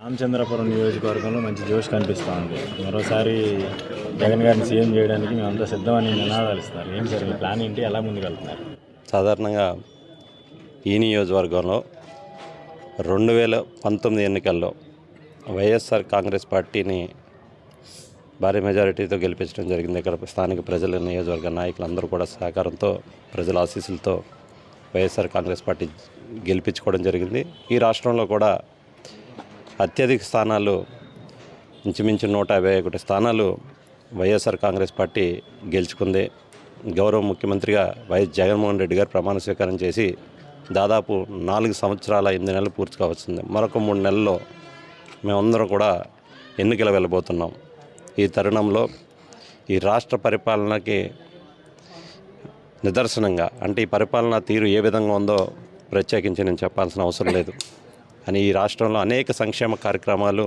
రామచంద్రపురం నియోజకవర్గంలో మంచి జోష్ కనిపిస్తూ ఉంది. మరోసారి జగన్ గారిని సీఎం చేయడానికి మేమంతా సిద్ధమని నినాదాలు ఇస్తున్నారు. ఏం సార్ మీ ప్లాన్ ఏంటి, ఎలా ముందుకెళ్తున్నారు? సాధారణంగా ఈ నియోజకవర్గంలో 2019 ఎన్నికల్లో వైఎస్ఆర్ కాంగ్రెస్ పార్టీని భారీ మెజారిటీతో గెలిపించడం జరిగింది. ఇక్కడ స్థానిక ప్రజల నియోజకవర్గ నాయకులందరూ కూడా సహకారంతో, ప్రజల ఆశీస్సులతో వైఎస్ఆర్ కాంగ్రెస్ పార్టీ గెలిపించుకోవడం జరిగింది. ఈ రాష్ట్రంలో కూడా అత్యధిక స్థానాలు, ఇంచుమించు 151 స్థానాలు వైఎస్ఆర్ కాంగ్రెస్ పార్టీ గెలుచుకుంది. గౌరవ ముఖ్యమంత్రిగా వైఎస్ జగన్మోహన్ రెడ్డి గారు ప్రమాణ స్వీకారం చేసి దాదాపు 4 సంవత్సరాల 8 నెలలు పూర్తి కావచ్చింది. మరొక 3 నెలల్లో మేమందరం కూడా ఎన్నికలు వెళ్ళబోతున్నాం. ఈ తరుణంలో ఈ రాష్ట్ర పరిపాలనకి నిదర్శనంగా, అంటే ఈ పరిపాలనా తీరు ఏ విధంగా ఉందో ప్రత్యేకించి నేను చెప్పాల్సిన అవసరం లేదు అని, ఈ రాష్ట్రంలో అనేక సంక్షేమ కార్యక్రమాలు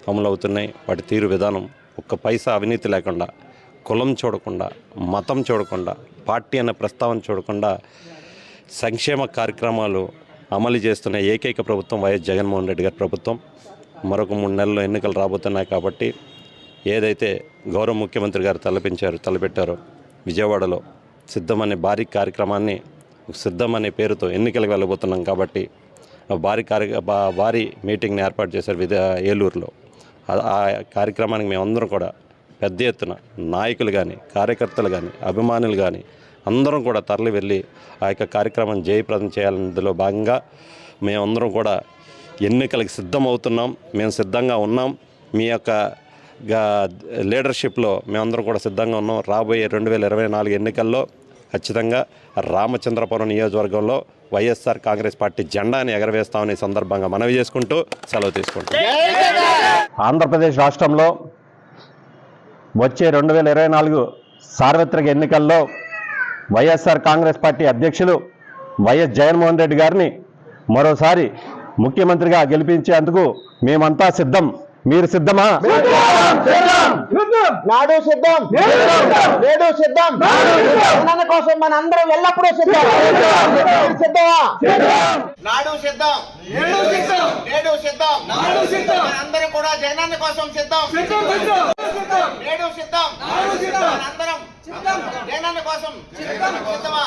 అమలవుతున్నాయి. వాటి తీరు విధానం ఒక్క పైసా అవినీతి లేకుండా, కులం చూడకుండా, మతం చూడకుండా, పార్టీ అనే ప్రస్తావన చూడకుండా సంక్షేమ కార్యక్రమాలు అమలు చేస్తున్న ఏకైక ప్రభుత్వం వైఎస్ జగన్మోహన్ రెడ్డి గారి ప్రభుత్వం. మరొక 3 నెలల్లో ఎన్నికలు రాబోతున్నాయి కాబట్టి ఏదైతే గౌరవ ముఖ్యమంత్రి గారు తలపెట్టారో విజయవాడలో సిద్ధం అనే భారీ కార్యక్రమాన్ని, సిద్ధం అనే పేరుతో ఎన్నికలకు వెళ్ళబోతున్నాం కాబట్టి భారీ మీటింగ్ని ఏర్పాటు చేశారు ఏలూరులో. ఆ కార్యక్రమానికి మేమందరం కూడా పెద్ద ఎత్తున నాయకులు కానీ, కార్యకర్తలు కానీ, అభిమానులు కానీ అందరం కూడా తరలి వెళ్ళి ఆ యొక్క కార్యక్రమం జయప్రదం చేయాలనేందులో భాగంగా మేమందరం కూడా ఎన్నికలకు సిద్ధమవుతున్నాం. మేము సిద్ధంగా ఉన్నాం. మీ యొక్క లీడర్షిప్లో మేమందరం కూడా సిద్ధంగా ఉన్నాం. రాబోయే 2024 ఎన్నికల్లో ఖచ్చితంగా రామచంద్రపురం నియోజకవర్గంలో వైఎస్ఆర్ కాంగ్రెస్ పార్టీ జెండాని ఎగరవేస్తామనే సందర్భంగా మనవి చేసుకుంటూ సెలవు తీసుకుంటాం. ఆంధ్రప్రదేశ్ రాష్ట్రంలో వచ్చే 2024 సార్వత్రిక ఎన్నికల్లో వైఎస్ఆర్ కాంగ్రెస్ పార్టీ అధ్యక్షులు వైఎస్ జగన్మోహన్ రెడ్డి గారిని మరోసారి ముఖ్యమంత్రిగా గెలిపించేందుకు మేమంతా సిద్ధం. మీరు సిద్ధమా? నాడు సిద్ధం, నేడు సిద్ధం. జగనన్న కోసం మన అందరం ఎల్లప్పుడూ సిద్ధం. సిద్ధమా? నాడు సిద్ధం, నేడు సిద్ధం. అందరం కూడా జగనన్న కోసం సిద్ధం. నేడు సిద్ధం, అందరం జగనన్న కోసం సిద్ధమా?